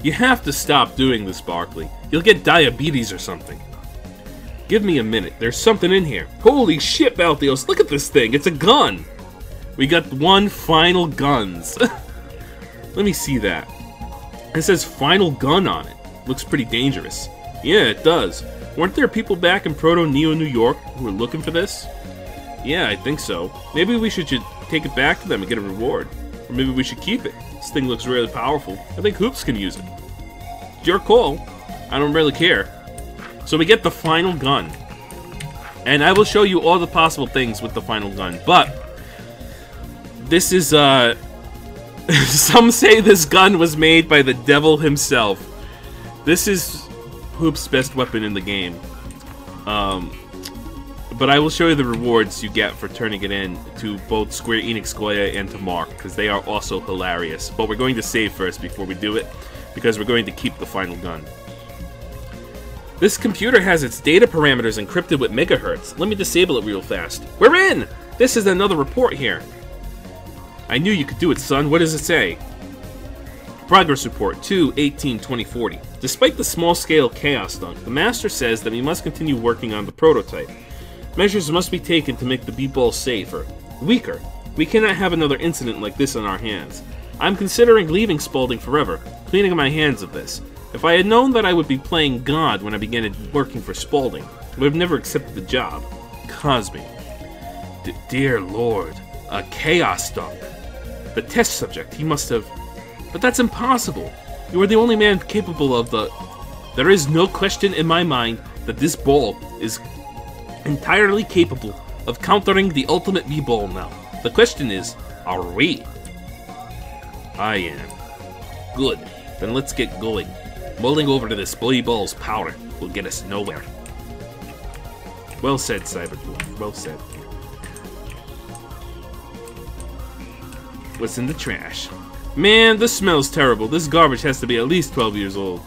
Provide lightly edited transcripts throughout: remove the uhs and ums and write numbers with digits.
You have to stop doing this, Barkley. You'll get diabetes or something. Give me a minute. There's something in here. Holy shit, Balthios. Look at this thing. It's a gun. We got one final guns. Let me see that. It says final gun on it. Looks pretty dangerous. Yeah, it does. Weren't there people back in Proto-Neo New York who were looking for this? Yeah, I think so. Maybe we should take it back to them and get a reward. Or maybe we should keep it. This thing looks really powerful. I think Hoopz can use it. It's your call. I don't really care. So we get the final gun. And I will show you all the possible things with the final gun. But this is, some say this gun was made by the devil himself. This is Hoop's best weapon in the game. But I will show you the rewards you get for turning it in to both Square Enix Goya and to Mark, because they are also hilarious. But we're going to save first before we do it, because we're going to keep the final gun. This computer has its data parameters encrypted with megahertz. Let me disable it real fast. We're in! This is another report here. I knew you could do it, son. What does it say? Progress report 2-18-2040. Despite the small-scale chaos dunk, the master says that we must continue working on the prototype. Measures must be taken to make the b-ball safer. Weaker. We cannot have another incident like this on our hands. I'm considering leaving Spaulding forever, cleaning my hands of this. If I had known that I would be playing God when I began working for Spaulding, I would have never accepted the job. Cosby. Dear Lord, a chaos dunk. The test subject, he must have... But that's impossible. You are the only man capable of the... There is no question in my mind that this ball is entirely capable of countering the ultimate b-ball now. The question is, are we? I am. Good. Then let's get going. Mulling over to this b-ball's power will get us nowhere. Well said, Cyberdwarf. Well said. What's in the trash? Man, this smells terrible. This garbage has to be at least 12 years old.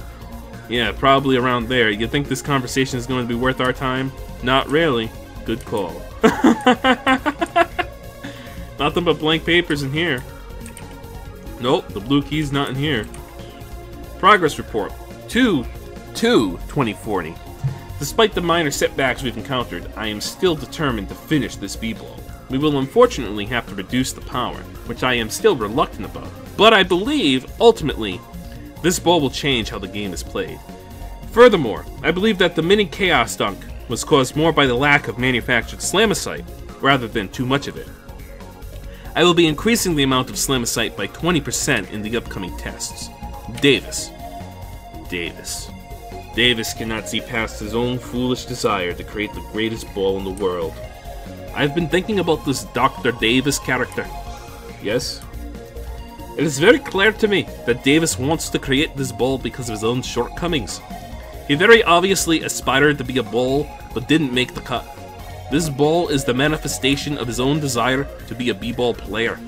Yeah, probably around there. You think this conversation is going to be worth our time? Not really. Good call. Nothing but blank papers in here. Nope, the blue key's not in here. Progress report 2-2040. Despite the minor setbacks we've encountered, I am still determined to finish this b-ball. We will unfortunately have to reduce the power, which I am still reluctant about. But I believe, ultimately, this ball will change how the game is played. Furthermore, I believe that the mini chaos dunk was caused more by the lack of manufactured slamacite, rather than too much of it. I will be increasing the amount of slamacite by 20% in the upcoming tests. Davis cannot see past his own foolish desire to create the greatest ball in the world. I've been thinking about this Dr. Davis character. Yes? It is very clear to me that Davis wants to create this ball because of his own shortcomings. He very obviously aspired to be a ball, but didn't make the cut. This ball is the manifestation of his own desire to be a b-ball player.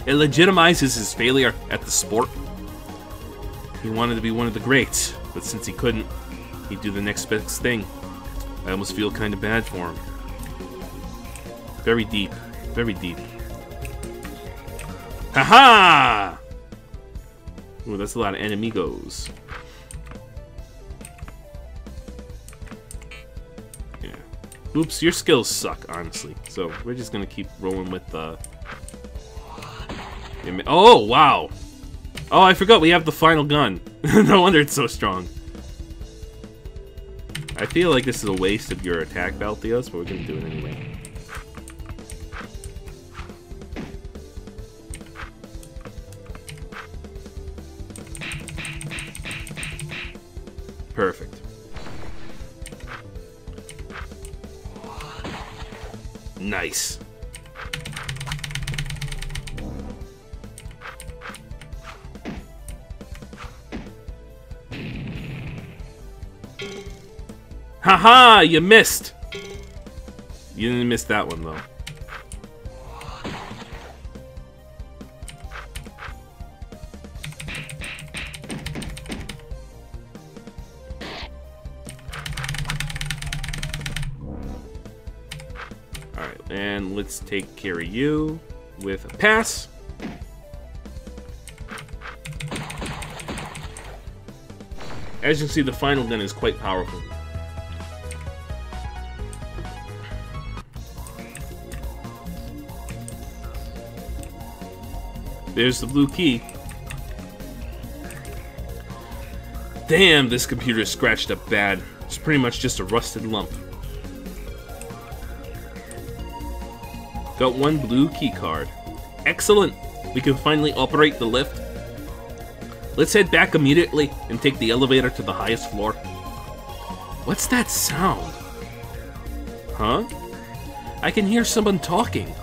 It legitimizes his failure at the sport. He wanted to be one of the greats, but since he couldn't, he'd do the next best thing. I almost feel kind of bad for him. Very deep. Very deep. Haha! Ooh, that's a lot of enemigos. Yeah. Oops, your skills suck, honestly. So we're just gonna keep rolling with the... Oh, wow! Oh, I forgot we have the final gun. No wonder it's so strong. I feel like this is a waste of your attack, Balthios, but we're gonna do it anyway. Perfect. Nice. Haha, you missed. You didn't miss that one though. Alright, and let's take care of you with a pass. As you can see, the final gun is quite powerful. There's the blue key. Damn, this computer is scratched up bad. It's pretty much just a rusted lump. Got one blue key card. Excellent! We can finally operate the lift. Let's head back immediately and take the elevator to the highest floor. What's that sound? Huh? I can hear someone talking.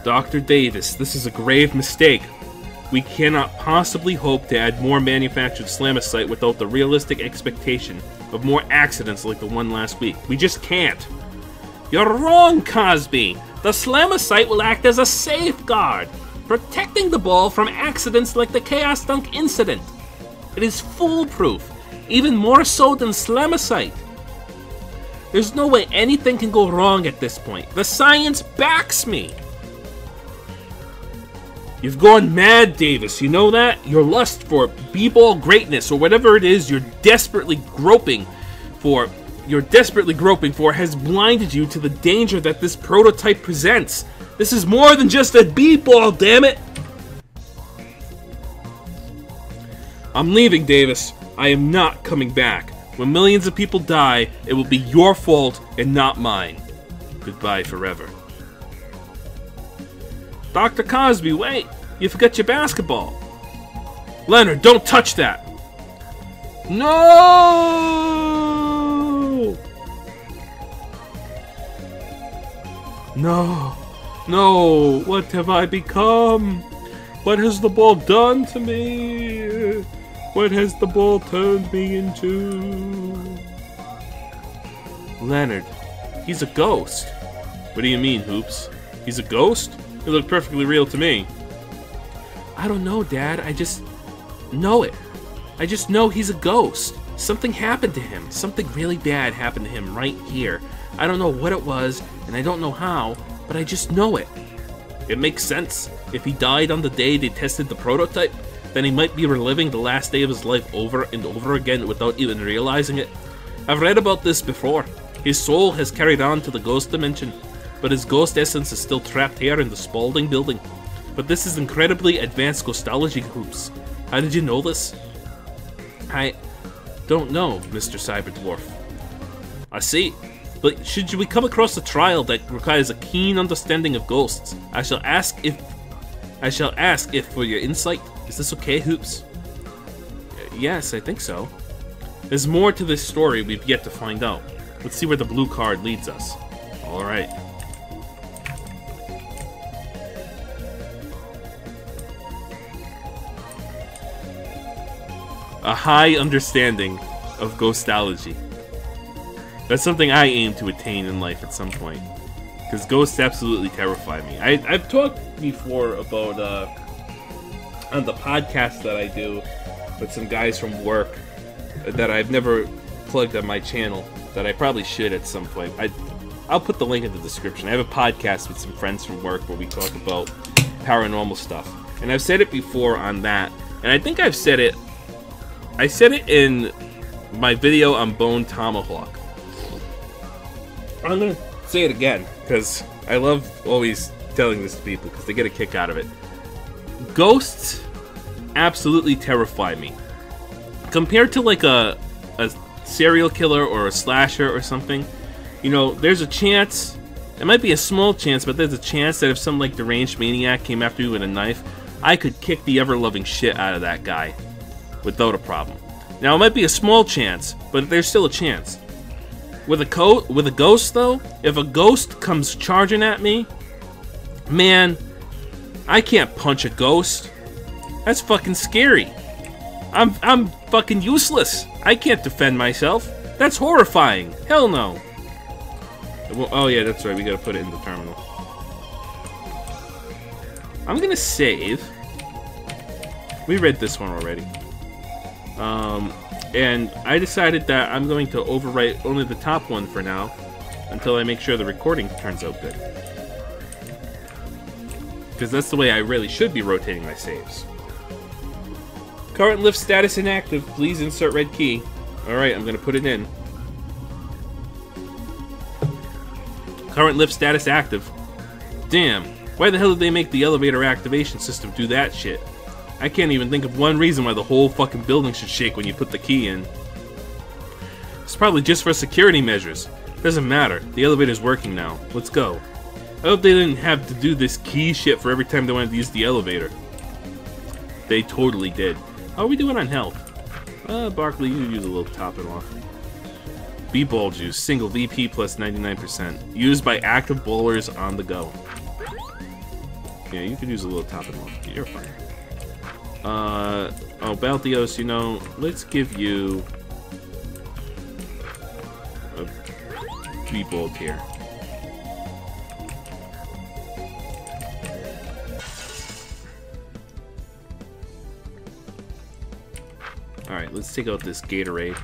Dr. Davis, this is a grave mistake. We cannot possibly hope to add more manufactured Slamicite without the realistic expectation of more accidents like the one last week. We just can't. You're wrong, Cosby. The Slamicite will act as a safeguard, protecting the ball from accidents like the Chaos Dunk incident. It is foolproof, even more so than Slamicite. There's no way anything can go wrong at this point. The science backs me. You've gone mad, Davis, you know that? Your lust for b-ball greatness, or whatever it is you're desperately groping for, has blinded you to the danger that this prototype presents. This is more than just a b-ball, damn it! I'm leaving, Davis. I am not coming back. When millions of people die, it will be your fault and not mine. Goodbye forever. Dr. Cosby, wait! You forgot your basketball. Leonard, don't touch that! No! No! No! What have I become? What has the ball done to me? What has the ball turned me into? Leonard, he's a ghost. What do you mean, Hoopz? He's a ghost? He looked perfectly real to me. I don't know, Dad. I just know it. I just know he's a ghost. Something happened to him. Something really bad happened to him right here. I don't know what it was, and I don't know how, but I just know it. It makes sense. If he died on the day they tested the prototype, then he might be reliving the last day of his life over and over again without even realizing it. I've read about this before. His soul has carried on to the ghost dimension, but his ghost essence is still trapped here in the Spaulding building. But this is incredibly advanced ghostology, Hoopz. How did you know this? I don't know, Mr. Cyberdwarf. I see. But should we come across a trial that requires a keen understanding of ghosts, I shall ask if for your insight. Is this okay, Hoopz? Yes, I think so. There's more to this story we've yet to find out. Let's see where the blue card leads us. Alright. A high understanding of ghostology. That's something I aim to attain in life at some point. Because ghosts absolutely terrify me. I've talked before about, on the podcast that I do with some guys from work that I've never plugged on my channel, that I probably should at some point. I'll put the link in the description. I have a podcast with some friends from work where we talk about paranormal stuff. And I've said it before on that. And I think I said it in my video on Bone Tomahawk. I'm gonna say it again, because I love always telling this to people, because they get a kick out of it. Ghosts absolutely terrify me. Compared to like a serial killer or a slasher or something, you know, there's a chance, it might be a small chance, but there's a chance that if some like deranged maniac came after you with a knife, I could kick the ever-loving shit out of that guy without a problem. Now, it might be a small chance, but there's still a chance. With a ghost, though, if a ghost comes charging at me, man, I can't punch a ghost. That's fucking scary. I'm fucking useless. I can't defend myself. That's horrifying. Hell no. Oh yeah, that's right. We gotta put it in the terminal. I'm gonna save. We read this one already. And I decided that I'm going to overwrite only the top one for now, until I make sure the recording turns out good. Because that's the way I really should be rotating my saves. Current lift status inactive. Please insert red key. Alright, I'm gonna put it in. Current lift status active. Damn, why the hell did they make the elevator activation system do that shit? I can't even think of one reason why the whole fucking building should shake when you put the key in. It's probably just for security measures. Doesn't matter, the elevator's working now. Let's go. I hope they didn't have to do this key shit for every time they wanted to use the elevator. They totally did. How are we doing on health? Barkley, you use a little topping off. B-ball juice, single VP plus 99%. Used by active bowlers on the go. Yeah, you could use a little topping off. You're fine. Oh, Baltios, you know, let's give you a B-ball here. Alright, let's take out this Gatorade.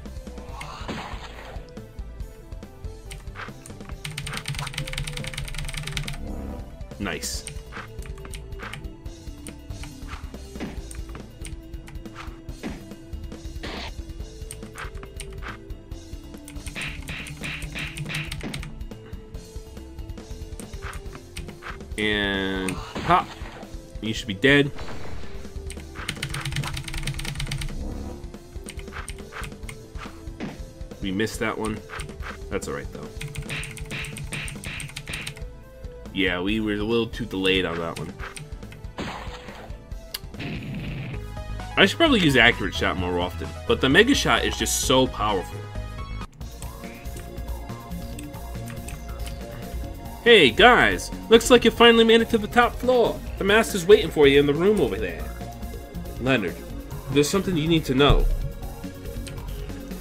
Nice. And pop. You should be dead. We missed that one. That's alright though. Yeah, we were a little too delayed on that one. I should probably use accurate shot more often, but the mega shot is just so powerful. Hey guys, looks like you finally made it to the top floor. The master's waiting for you in the room over there. Leonard, there's something you need to know.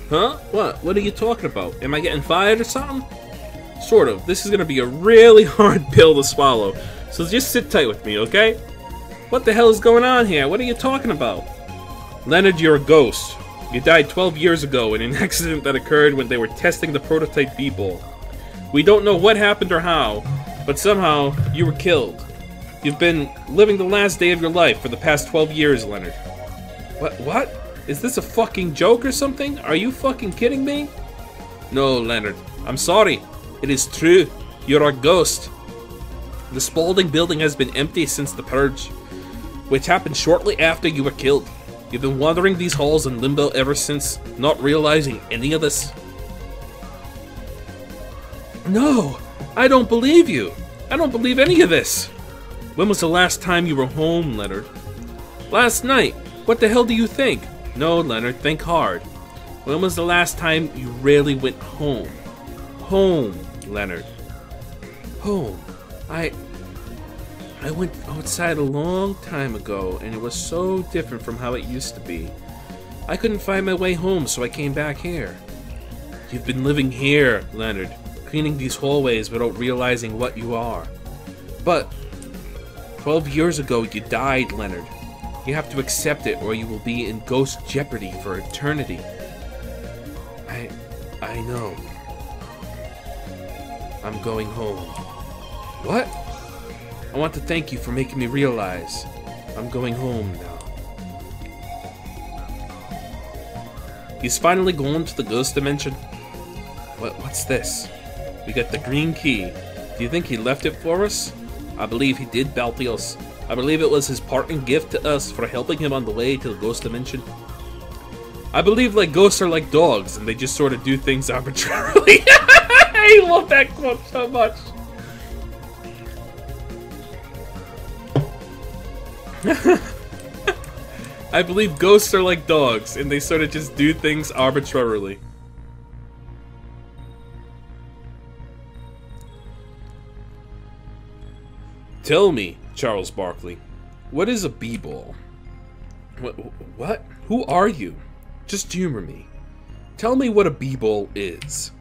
Huh? What? What are you talking about? Am I getting fired or something? Sort of. This is gonna be a really hard pill to swallow, so just sit tight with me, okay? What the hell is going on here? What are you talking about? Leonard, you're a ghost. You died 12 years ago in an accident that occurred when they were testing the prototype B-ball. We don't know what happened or how, but somehow you were killed. You've been living the last day of your life for the past 12 years, Leonard. What? Is this a fucking joke or something? Are you fucking kidding me? No, Leonard. I'm sorry. It is true. You're a ghost. The Spaulding building has been empty since the purge, which happened shortly after you were killed. You've been wandering these halls in limbo ever since, not realizing any of this. No, I don't believe you. I don't believe any of this. When was the last time you were home, Leonard? Last night. What the hell do you think? No, Leonard, think hard. When was the last time you really went home? Home, Leonard. Home. I went outside a long time ago, and it was so different from how it used to be. I couldn't find my way home, so I came back here. You've been living here, Leonard, cleaning these hallways without realizing what you are. But 12 years ago, you died, Leonard. You have to accept it, or you will be in ghost jeopardy for eternity. I know. I'm going home. What? I want to thank you for making me realize I'm going home now. He's finally gone to the ghost dimension. What's this? We got the green key. Do you think he left it for us? I believe he did, Baltios. I believe it was his parting gift to us for helping him on the way to the ghost dimension. I believe like ghosts are like dogs, and they just sort of do things arbitrarily. I love that quote so much. I believe ghosts are like dogs, and they sort of just do things arbitrarily. Tell me, Charles Barkley, what is a b-ball? What? Who are you? Just humor me. Tell me what a b-ball is.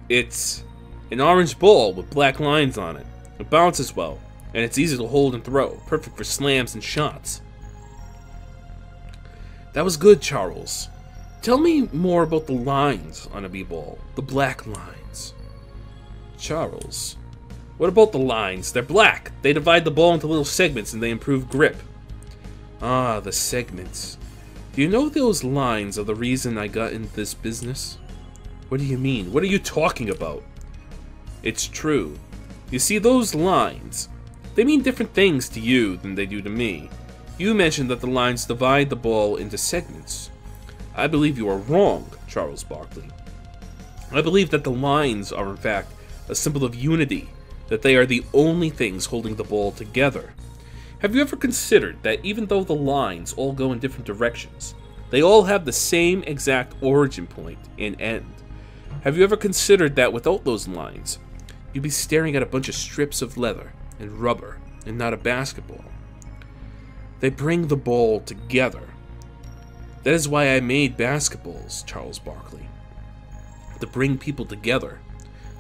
It's an orange ball with black lines on it. It bounces well, and it's easy to hold and throw, perfect for slams and shots. That was good, Charles. Tell me more about the lines on a b-ball, the black lines. Charles, what about the lines? They're black. They divide the ball into little segments and they improve grip. Ah, the segments. Do you know those lines are the reason I got into this business? What do you mean? What are you talking about? It's true. You see, those lines, they mean different things to you than they do to me. You mentioned that the lines divide the ball into segments. I believe you are wrong, Charles Barkley. I believe that the lines are in fact a symbol of unity, that they are the only things holding the ball together. Have you ever considered that even though the lines all go in different directions, they all have the same exact origin point and end? Have you ever considered that without those lines, you'd be staring at a bunch of strips of leather and rubber and not a basketball? They bring the ball together. That is why I made basketballs, Charles Barkley. To bring people together.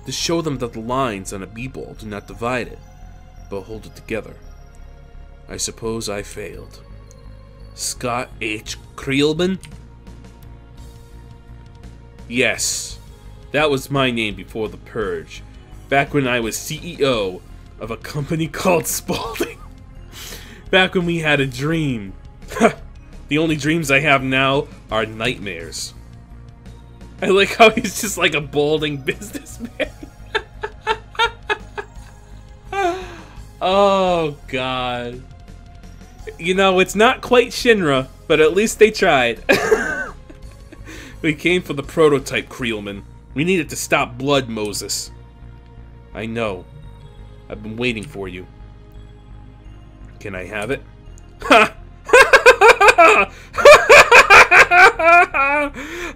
To show them that the lines on a b-ball do not divide it, but hold it together. I suppose I failed. Scott H. Creelman? Yes, that was my name before the purge. Back when I was CEO of a company called Spalding. Back when we had a dream. The only dreams I have now are nightmares. I like how he's just like a balding businessman. Oh, God. You know, it's not quite Shinra, but at least they tried. We came for the prototype, Creelman. We needed to stop Blood Moses. I know. I've been waiting for you. Can I have it? Ha!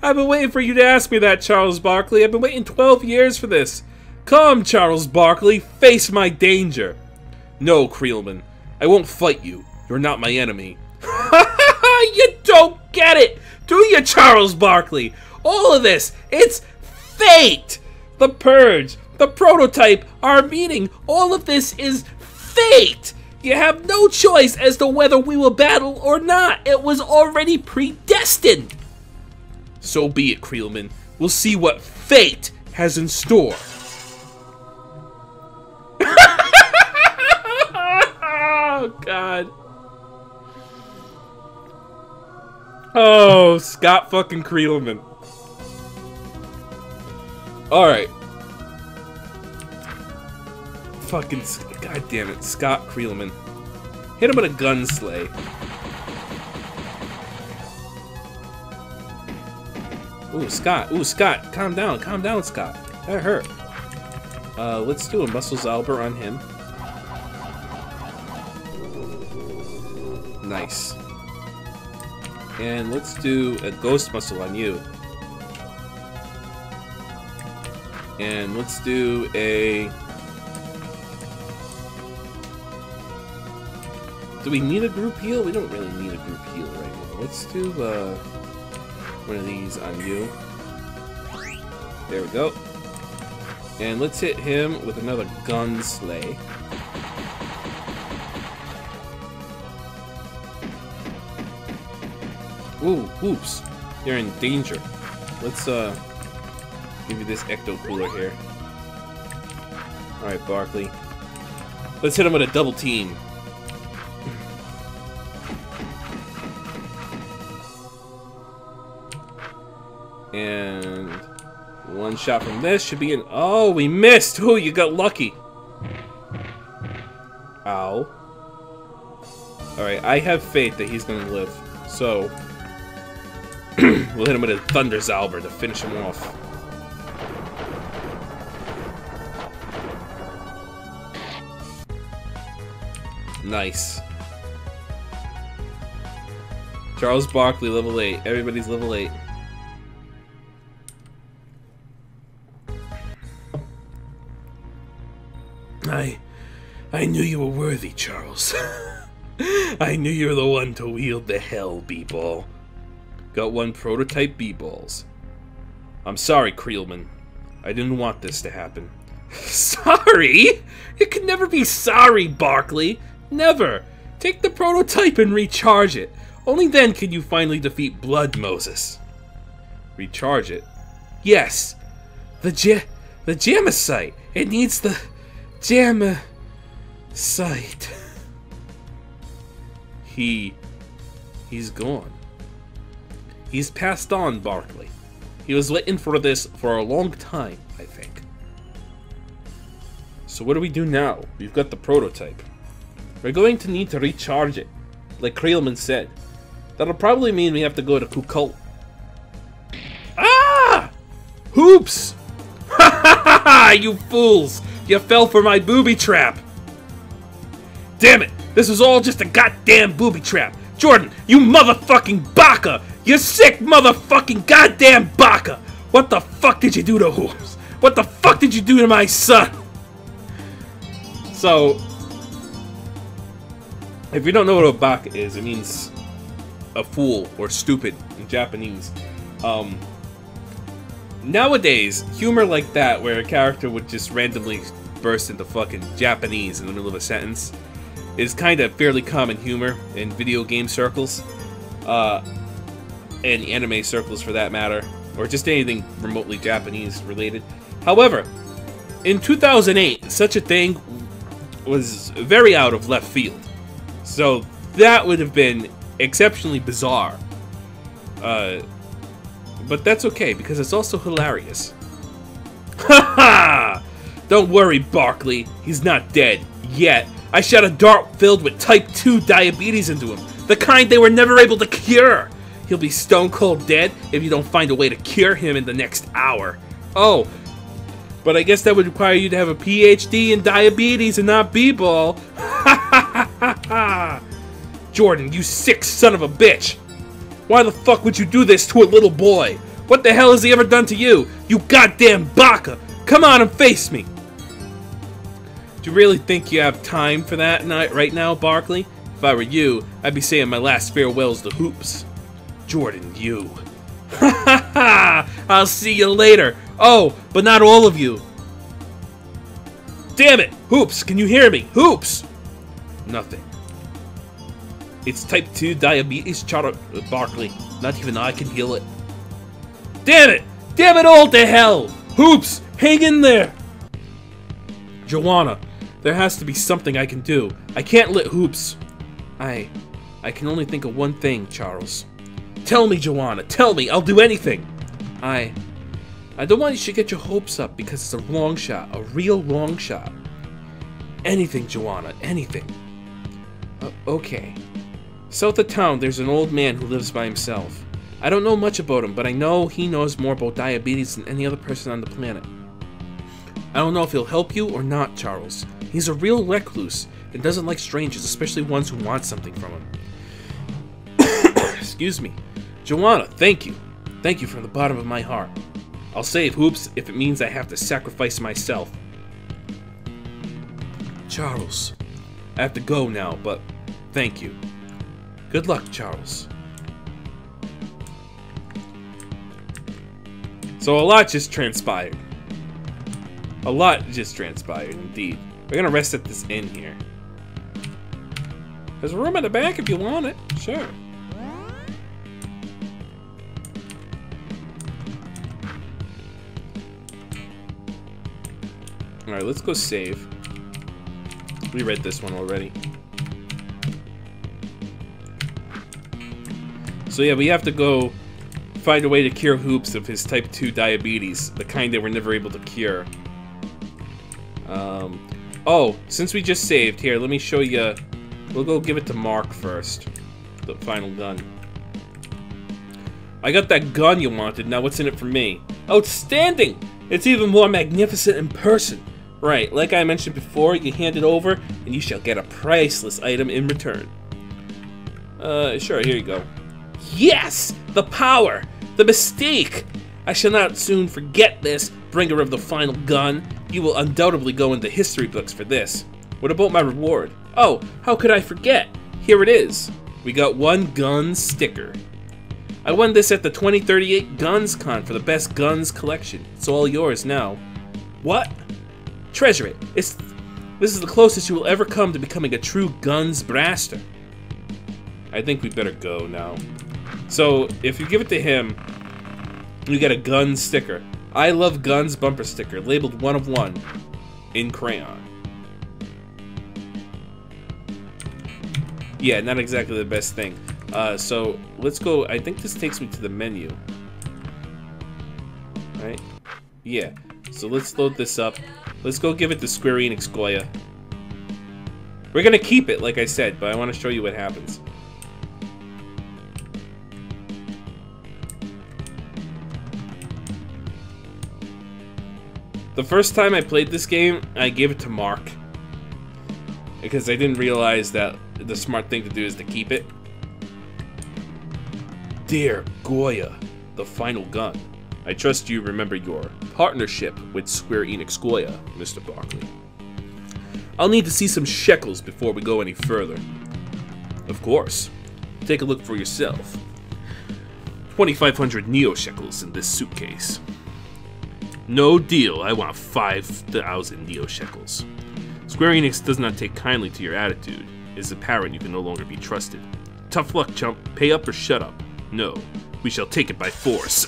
I've been waiting for you to ask me that, Charles Barkley. I've been waiting 12 years for this. Come, Charles Barkley, face my danger. No, Creelman, I won't fight you. You're not my enemy. You don't get it, do you, Charles Barkley? All of this, it's fate. The purge, the prototype, our meeting, all of this is fate. You have no choice as to whether we will battle or not. It was already predestined. So be it, Creelman. We'll see what fate has in store. Oh, God. Oh, Scott fucking Creelman. Alright. Fucking, god damn it, Scott Creelman. Hit him with a gun slay. Ooh, Scott, calm down, Scott. That hurt. Let's do a muscle Zalber on him. Nice. And let's do a ghost muscle on you. And let's do a... Do we need a group heal? We don't really need a group heal right now. Let's do one of these on you. There we go. And let's hit him with another gun slay. Ooh, Hoopz. You're in danger. Let's give you this ecto cooler here. Alright, Barkley. Let's hit him with a double team. And one shot from this should be an... Oh, we missed! Oh, you got lucky. Ow. Alright, I have faith that he's gonna live. So, we'll hit him with a Thunder Zalber to finish him off. Nice. Charles Barkley, level 8. Everybody's level 8. I knew you were worthy, Charles. I knew you were the one to wield the hell b-ball. Got one prototype b-balls. I'm sorry, Creelman. I didn't want this to happen. Sorry? You can never be sorry, Barkley. Never. Take the prototype and recharge it. Only then can you finally defeat Blood Moses. Recharge it? Yes. The Jamicite. It needs the Jamicite. He's gone. He's passed on, Barkley. He was waiting for this for a long time, I think. So what do we do now? We've got the prototype. We're going to need to recharge it, like Creelman said. That'll probably mean we have to go to Kukult. Ah! Hoopz! Ha ha ha ha! You fools! You fell for my booby trap! Damn it! This was all just a goddamn booby trap! Jordan, you motherfucking baka! You sick motherfucking goddamn baka! What the fuck did you do to Hoopz? What the fuck did you do to my son? So, if you don't know what a baka is, it means a fool or stupid in Japanese. Nowadays, humor like that, where a character would just randomly burst into fucking Japanese in the middle of a sentence, is kind of fairly common humor in video game circles, and anime circles for that matter, or just anything remotely Japanese related. However, in 2008, such a thing was very out of left field, so that would have been exceptionally bizarre. But that's okay, because it's also hilarious. Ha ha! Don't worry, Barkley. He's not dead. Yet. I shot a dart filled with type 2 diabetes into him. The kind they were never able to cure. He'll be stone cold dead if you don't find a way to cure him in the next hour. Oh. But I guess that would require you to have a PhD in diabetes and not b-ball. Ha ha ha ha! Jordan, you sick son of a bitch. Why the fuck would you do this to a little boy? What the hell has he ever done to you? You goddamn baka! Come on and face me! Do you really think you have time for that right now, Barkley? If I were you, I'd be saying my last farewells to Hoopz. Jordan, you. Ha ha ha! I'll see you later! Oh, but not all of you! Damn it! Hoopz, can you hear me? Hoopz! Nothing. It's type 2 diabetes, Barkley. Not even I can heal it. Damn it! Damn it all to hell! Hoopz, hang in there! Joanna, there has to be something I can do. I can't let Hoopz... I can only think of one thing, Charles. Tell me, Joanna, tell me, I'll do anything! I don't want you to get your hopes up because it's a long shot, a real long shot. Anything, Joanna, anything. Okay. South of town, there's an old man who lives by himself. I don't know much about him, but I know he knows more about diabetes than any other person on the planet. I don't know if he'll help you or not, Charles. He's a real recluse and doesn't like strangers, especially ones who want something from him. Excuse me. Joanna, thank you. Thank you from the bottom of my heart. I'll save Hoopz if it means I have to sacrifice myself. Charles, I have to go now, but thank you. Good luck, Charles. So a lot just transpired. A lot just transpired, indeed. We're gonna rest at this inn here. There's a room at the back if you want it. Sure. Alright, let's go save. We read this one already. So yeah, we have to go find a way to cure Hoopz of his type 2 diabetes, the kind they were never able to cure. Oh, since we just saved, here, let me show you. We'll go give it to Mark first. The final gun. I got that gun you wanted, now what's in it for me? Outstanding! It's even more magnificent in person. Right, like I mentioned before, you hand it over, and you shall get a priceless item in return. Sure, here you go. Yes! The power! The mistake! I shall not soon forget this, bringer of the final gun. You will undoubtedly go into history books for this. What about my reward? Oh, how could I forget? Here it is. We got one gun sticker. I won this at the 2038 Guns Con for the best guns collection. It's all yours now. What? Treasure it. This is the closest you will ever come to becoming a true guns braster. I think we better go now. So, if you give it to him, you get a gun sticker. I love guns bumper sticker, labeled 1 of 1, in crayon. Yeah, not exactly the best thing. So let's go. I think this takes me to the menu. Right? Yeah. So let's load this up. Let's go give it to Square Enix Goya. We're gonna keep it, like I said, but I want to show you what happens. The first time I played this game, I gave it to Mark. Because I didn't realize that the smart thing to do is to keep it. Dear Goya, the final gun. I trust you remember your partnership with Square Enix Goya, Mr. Barkley. I'll need to see some shekels before we go any further. Of course. Take a look for yourself. 2,500 Neo shekels in this suitcase. No deal, I want 5,000 Neo shekels. Square Enix does not take kindly to your attitude. It is apparent you can no longer be trusted. Tough luck, chump. Pay up or shut up. No, we shall take it by force.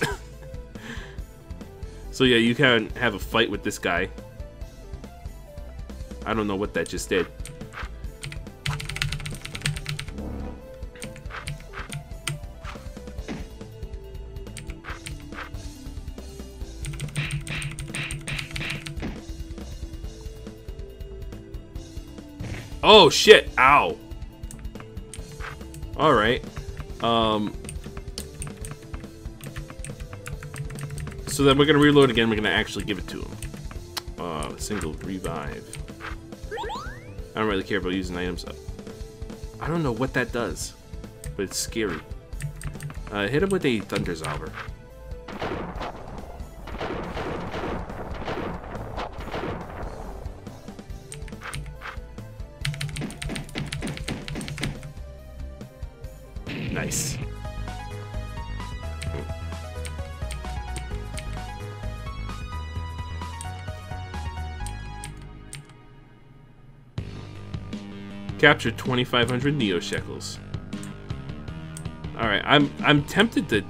So yeah, you can have a fight with this guy. I don't know what that just did. Oh shit! Ow! Alright. So then we're gonna reload again, we're gonna actually give it to him. Single revive. I don't really care about using items. I don't know what that does, but it's scary. Hit him with a Thunder Zauber. Nice. Captured 2,500 Neo shekels. Alright, I'm tempted to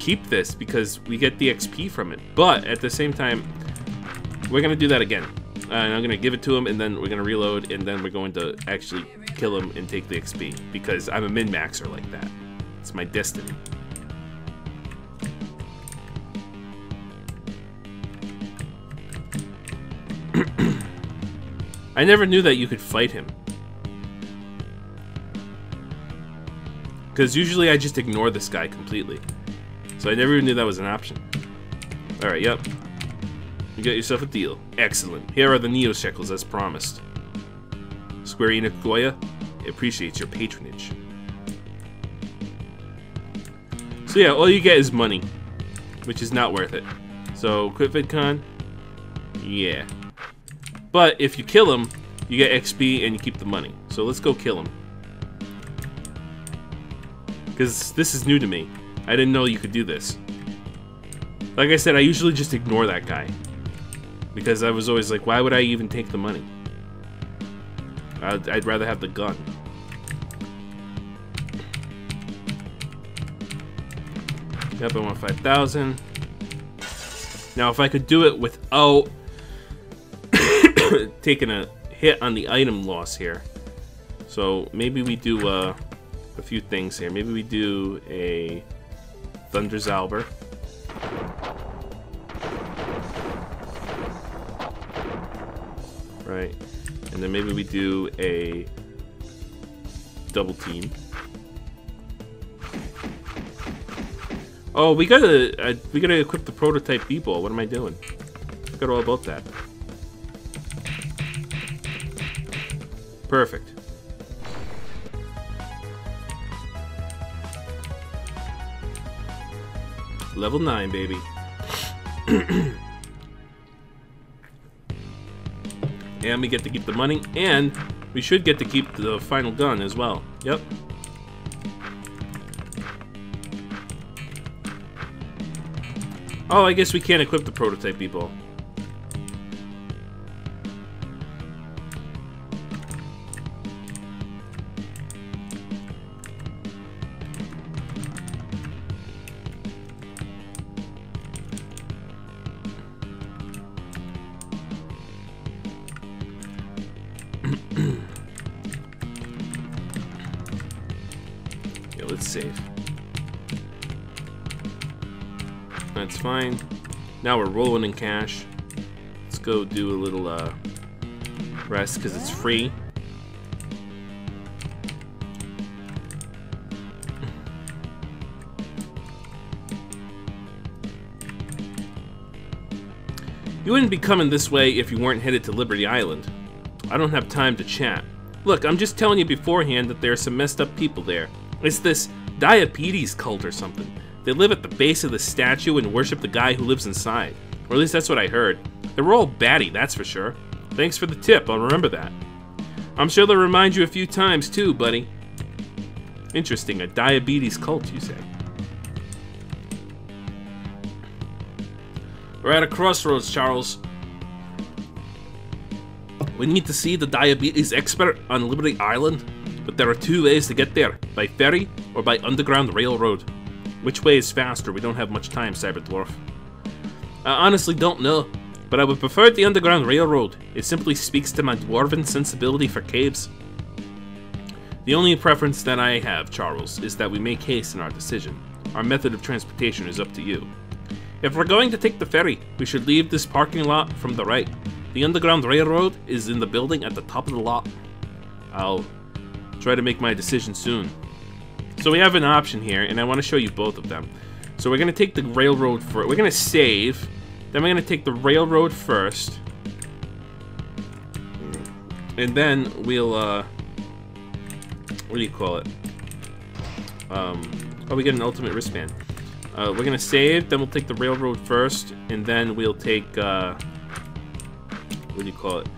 keep this because we get the XP from it, but at the same time, we're gonna do that again. And I'm gonna give it to him, and then we're gonna reload, and then we're going to actually kill him and take the XP because I'm a min-maxer like that. It's my destiny. I never knew that you could fight him. Because usually I just ignore this guy completely. So I never even knew that was an option. Alright, yep. You got yourself a deal. Excellent. Here are the Neo shekels as promised. Square Enix Goya appreciates your patronage. So yeah, all you get is money, which is not worth it. So, quit VidCon? Yeah. But if you kill him, you get XP and you keep the money. So let's go kill him. Because this is new to me. I didn't know you could do this. Like I said, I usually just ignore that guy. Because I was always like, why would I even take the money? I'd rather have the gun. Yep, I want 5,000. Now, if I could do it without taking a hit on the item loss here. So, maybe we do a few things here. Maybe we do a Thunder Zauber. Right. And then maybe we do a double team. Oh, we gotta equip the prototype B-ball. What am I doing? I forgot all about that. Perfect. Level 9, baby. And we get to keep the money, and we should get to keep the final gun as well. Yep. Oh, I guess we can't equip the prototype B-ball. let's save. That's fine. Now we're rolling in cash. Let's go do a little rest because it's free. You wouldn't be coming this way if you weren't headed to Liberty Island. I don't have time to chat. Look, I'm just telling you beforehand that there are some messed up people there. It's this diabetes cult or something. They live at the base of the statue and worship the guy who lives inside. Or at least that's what I heard. They were all batty, that's for sure. Thanks for the tip, I'll remember that. I'm sure they'll remind you a few times too, buddy. Interesting, a diabetes cult, you say? We're at a crossroads, Charles. We need to see the diabetes expert on Liberty Island, but there are two ways to get there, by ferry or by underground railroad. Which way is faster? We don't have much time, Cyberdwarf. I honestly don't know, but I would prefer the underground railroad. It simply speaks to my dwarven sensibility for caves. The only preference that I have, Charles, is that we make haste in our decision. Our method of transportation is up to you. If we're going to take the ferry, we should leave this parking lot from the right. The Underground Railroad is in the building at the top of the lot. I'll try to make my decision soon. So we have an option here, and I want to show you both of them. So we're going to take the railroad first. We're going to save. Then we're going to take the railroad first. And then we'll, what do you call it? Oh, we get an ultimate wristband. We're going to save, then we'll take the railroad first, and then we'll take, what do you call it?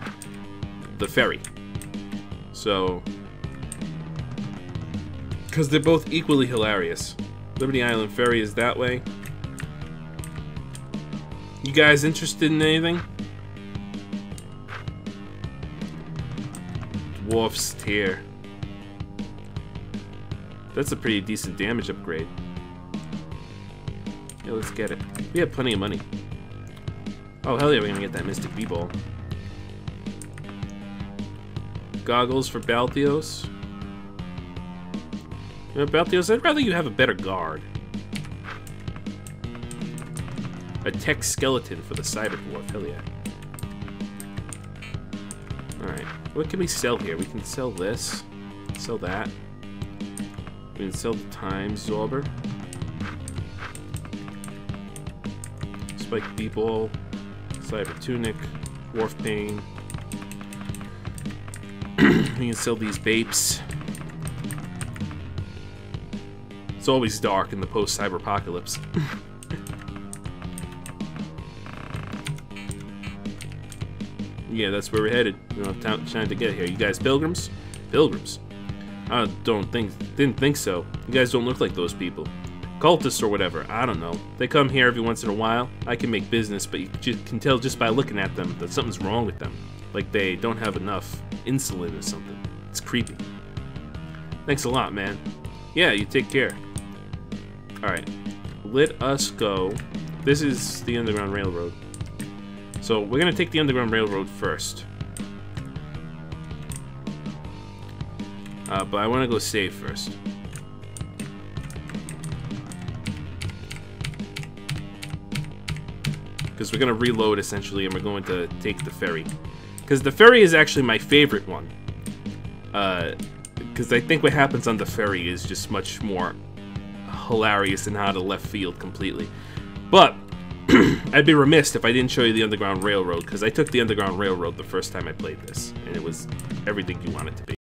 The ferry. So, because they're both equally hilarious. Liberty Island Ferry is that way. You guys interested in anything? Dwarf's Tear. That's a pretty decent damage upgrade. Yeah, let's get it. We have plenty of money. Oh, hell yeah, we're gonna get that Mystic B-Ball. Goggles for Balthios. You know, Balthios, I'd rather you have a better guard. A tech skeleton for the Cyberdwarf, hell yeah. Alright, what can we sell here? We can sell this. Sell that. We can sell the Time Zorber. Spike B-Ball, Cyber Tunic, Wharf Pain. We can sell these Bapes. It's always dark in the post-cyber-apocalypse. Yeah, that's where we're headed. We don't have time to get here. You guys pilgrims? Pilgrims? I didn't think so. You guys don't look like those people. Cultists or whatever, I don't know. They come here every once in a while. I can make business, but you can tell just by looking at them that something's wrong with them. Like they don't have enough insulin or something. It's creepy. Thanks a lot, man. Yeah, you take care. Alright, let us go. This is the Underground Railroad. So we're gonna take the Underground Railroad first. But I want to go save first. Because we're going to reload, essentially, and we're going to take the ferry. Because the ferry is actually my favorite one. Because I think what happens on the ferry is just much more hilarious and out of left field completely. But I'd be remiss if I didn't show you the Underground Railroad, because I took the Underground Railroad the first time I played this, and it was everything you want it to be.